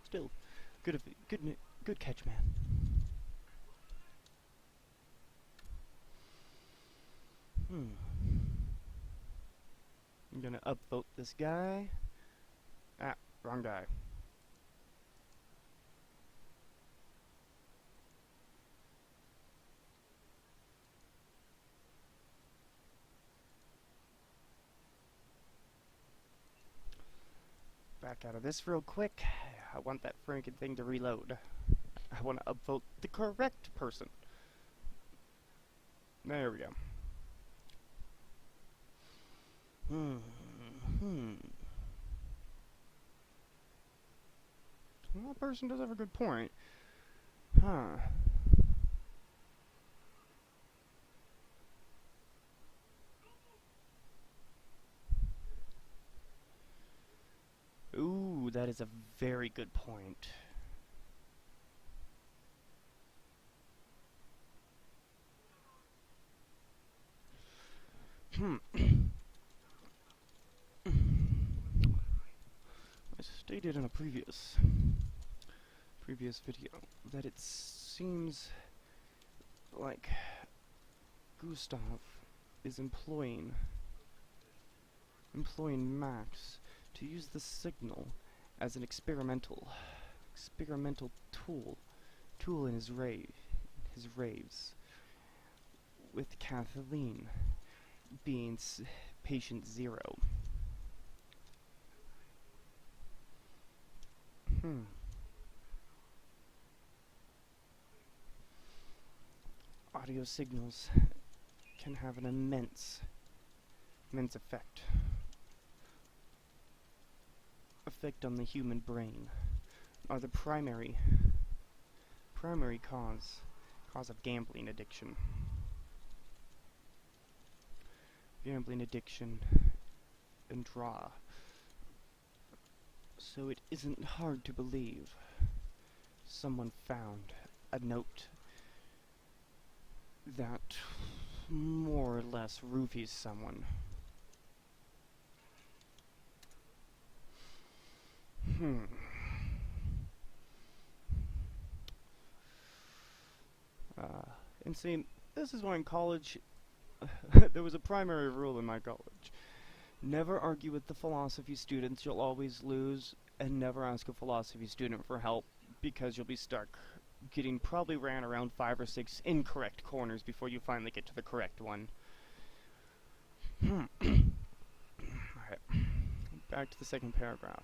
Still, good catch, man. I'm gonna upvote this guy. Ah, wrong guy. Back out of this real quick. I want that franken thing to reload. I want to upvote the correct person. There we go. Well, that person does have a good point. Huh. Ooh, that is a very good point. I stated in a previous video that it seems like Gustav is employing Max to use the signal as an experimental tool in his raves, with Kathleen being patient 0. Audio signals can have an immense effect on the human brain, are the primary cause of gambling addiction. Gambling addiction and draw. So it isn't hard to believe someone found a note that more or less roofies someone. And see, this is why in college there was a primary rule in my college. Never argue with the philosophy students, you'll always lose, and never ask a philosophy student for help, because you'll be stuck getting probably ran around 5 or 6 incorrect corners before you finally get to the correct one. Alright, back to the second paragraph.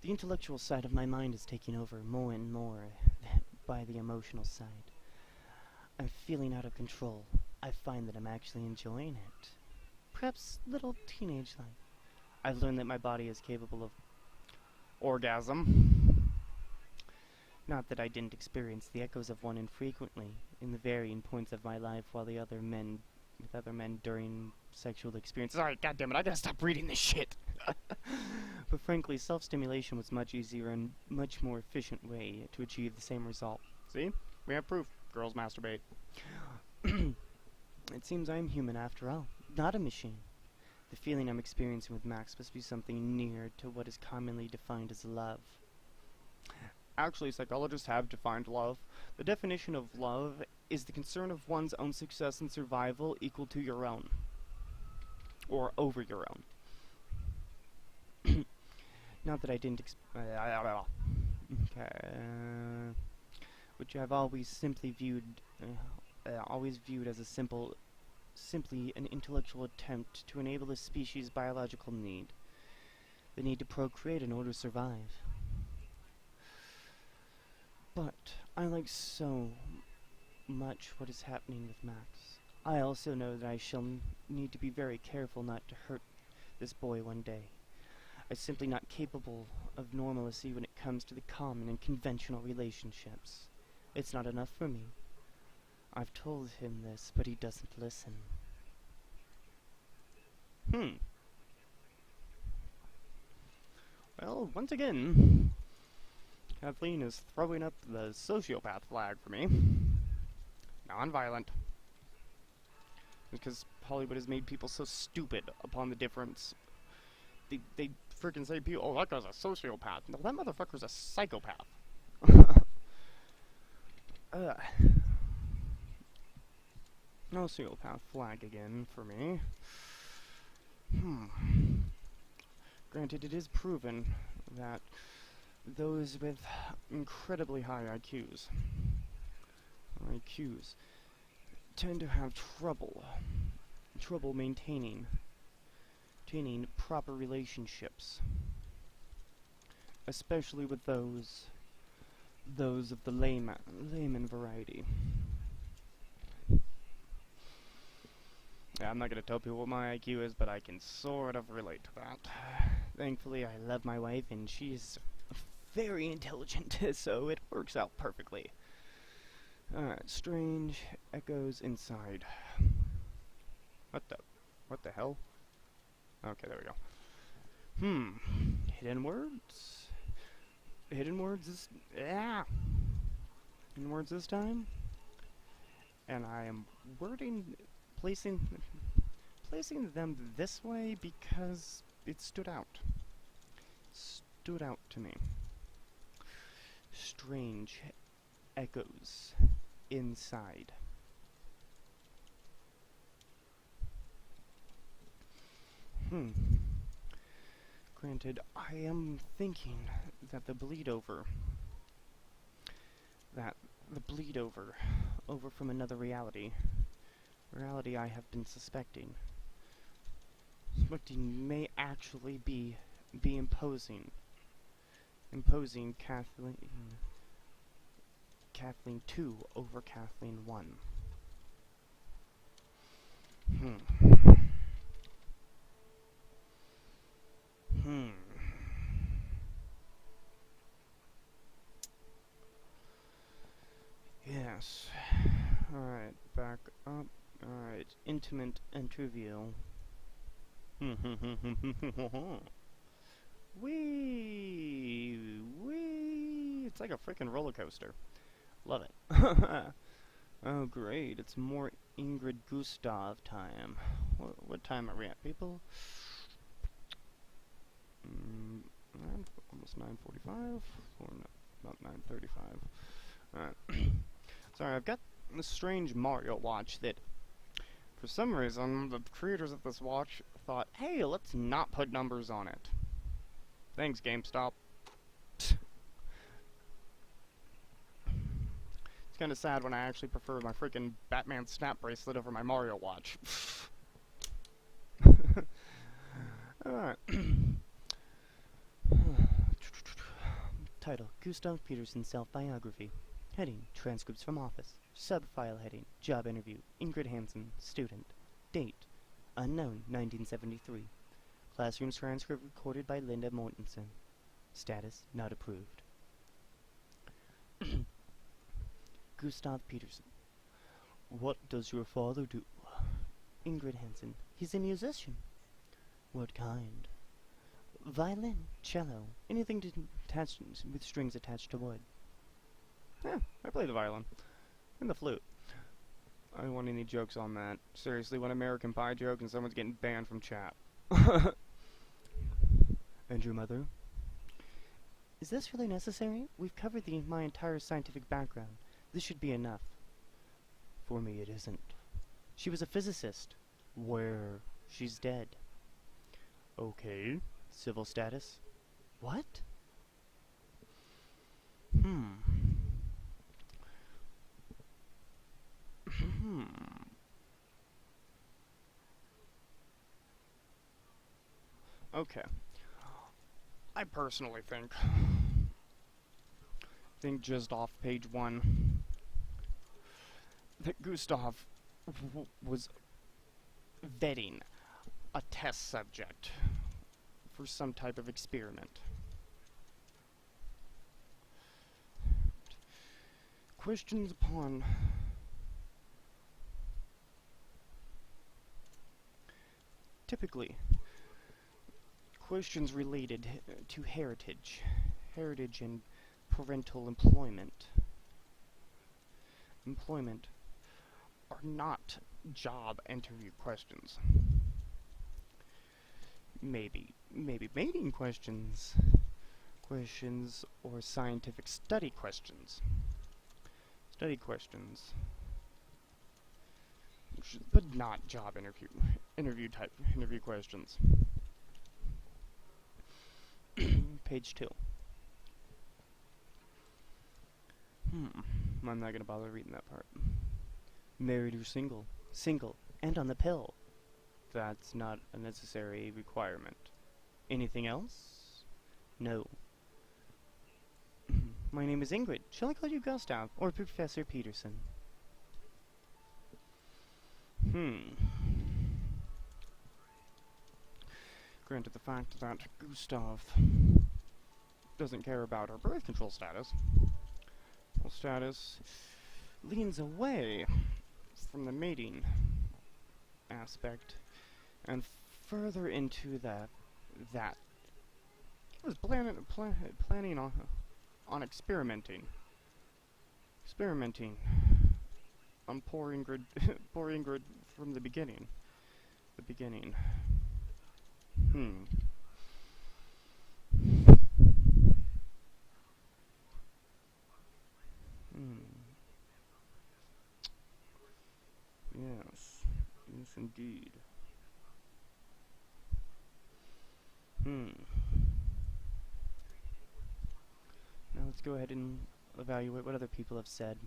The intellectual side of my mind is taking over more and more by the emotional side. I'm feeling out of control. I find that I'm actually enjoying it. Perhaps little teenage-like. I've learned that my body is capable of orgasm. Not that I didn't experience the echoes of one infrequently in the varying points of my life with other men during sexual experiences. Alright, goddammit, I gotta stop reading this shit. But frankly, self-stimulation was much easier and much more efficient way to achieve the same result. See? We have proof. Girls masturbate. It seems I'm human after all, not a machine. The feeling I'm experiencing with Max must be something near to what is commonly defined as love. Actually, psychologists have defined love. The definition of love is the concern of one's own success and survival equal to your own. Or over your own. Not that I didn't which I've always viewed as simply an intellectual attempt to enable a species' biological need. The need to procreate in order to survive. But I like so much what is happening with Max. I also know that I shall need to be very careful not to hurt this boy one day. I'm simply not capable of normalcy when it comes to the common and conventional relationships. It's not enough for me. I've told him this, but he doesn't listen. Well, once again, Kathleen is throwing up the sociopath flag for me. Non-violent. Because Hollywood has made people so stupid upon the difference. They freaking say people, oh, that guy's a sociopath. No, that motherfucker's a psychopath. Sociopath flag again for me. Granted, it is proven that those with incredibly high IQs tend to have trouble maintaining proper relationships, especially with those of the layman variety. Yeah, I'm not gonna tell people what my IQ is, but I can sort of relate to that. Thankfully, I love my wife, and she's very intelligent, so it works out perfectly. Alright, strange echoes inside. What the hell? Okay, there we go. Hidden words? Hidden words this time? And I am placing them this way because it stood out. Stood out to me. Strange echoes inside. Granted, I am thinking that the bleed over from another reality I have been suspecting may actually be imposing Kathleen 2 over Kathleen 1. Yes. Alright, back up. Alright, intimate interview. Wee! It's like a freaking roller coaster. Love it. Oh, great. It's more Ingrid Gustav time. What time are we at, people? Almost 9:45? Or no, about 9:35. Alright. Sorry, I've got this strange Mario watch that, for some reason, the creators of this watch thought, hey, let's not put numbers on it. Thanks, GameStop. It's kind of sad when I actually prefer my freaking Batman Snap bracelet over my Mario watch. Alright. Title: Gustav Peterson Self-Biography. Heading: Transcripts from Office. Subfile heading: Job Interview. Ingrid Hansen, Student. Date: Unknown, 1973. Classroom transcript recorded by Linda Mortensen. Status: Not approved. Gustav Peterson. What does your father do? Ingrid Hansen. He's a musician. What kind? Violin, cello, anything attached with strings attached to wood. Yeah, I play the violin. And the flute. I don't want any jokes on that. Seriously, one American Pie joke and someone's getting banned from chat. And your mother? Is this really necessary? We've covered my entire scientific background. This should be enough. For me, it isn't. She was a physicist. Where? She's dead. Okay. Civil status? What? Okay. I personally think just off page 1 that Gustav was vetting a test subject for some type of experiment. Questions upon typically questions related to heritage and parental employment are not job interview questions. Maybe maybe mating questions. Questions or scientific study questions. Study questions. But not job interview questions. Page 2. I'm not gonna bother reading that part. Married or single? Single. And on the pill. That's not a necessary requirement. Anything else? No. My name is Ingrid. Shall I call you Gustav or Professor Peterson? Granted the fact that Gustav doesn't care about her birth control status. Well, status leans away from the mating aspect and further into that he was planning on experimenting on poor Ingrid from the beginning. Yes. Yes, indeed. Now let's go ahead and evaluate what other people have said.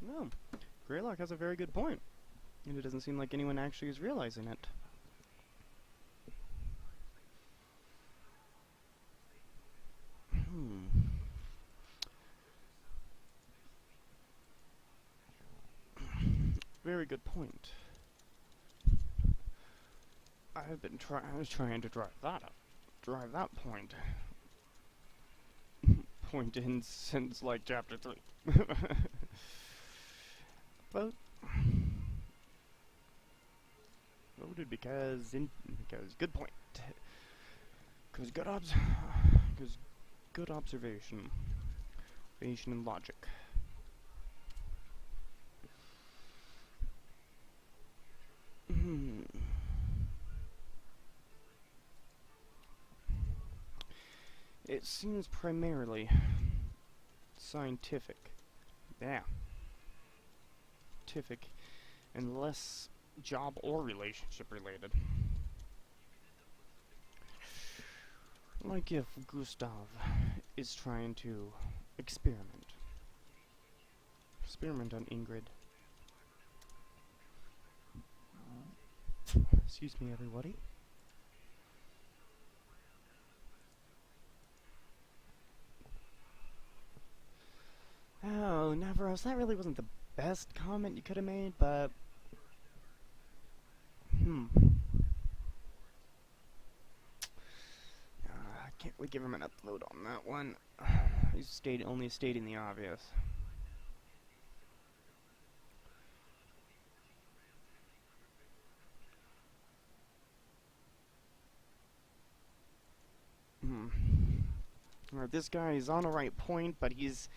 No, Greylock has a very good point, and it doesn't seem like anyone actually is realizing it. Very good point. I was trying to drive that point in since like chapter 3. Voted because good point. Because good observation and logic. It seems primarily scientific. Yeah. Scientific and less job or relationship related. Like if Gustav is trying to experiment on Ingrid. Excuse me, everybody. Oh, Navros, that really wasn't the best comment you could have made, but... Can't we give him an upload on that one? He's only stating the obvious. Alright, this guy is on the right point, but he's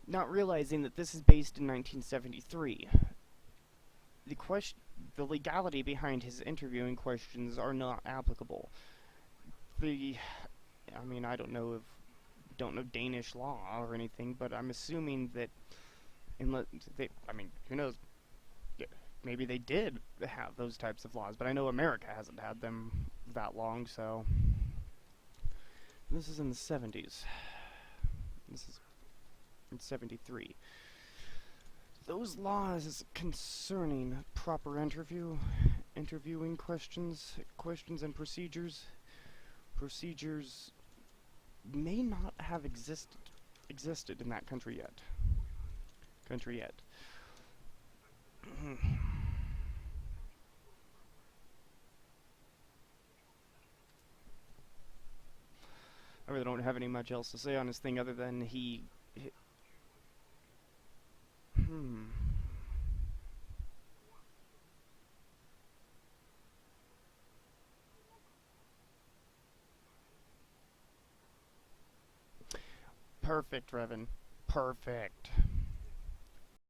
not realizing that this is based in 1973. The legality behind his interviewing questions are not applicable. I mean, I don't know Danish law or anything, but I'm assuming that who knows? Maybe they did have those types of laws, but I know America hasn't had them that long, so... This is in the 70s. This is in 73. Those laws concerning proper interviewing questions and procedures may not have existed in that country yet. I really don't have any much else to say on this thing other than Perfect, Revan. Perfect.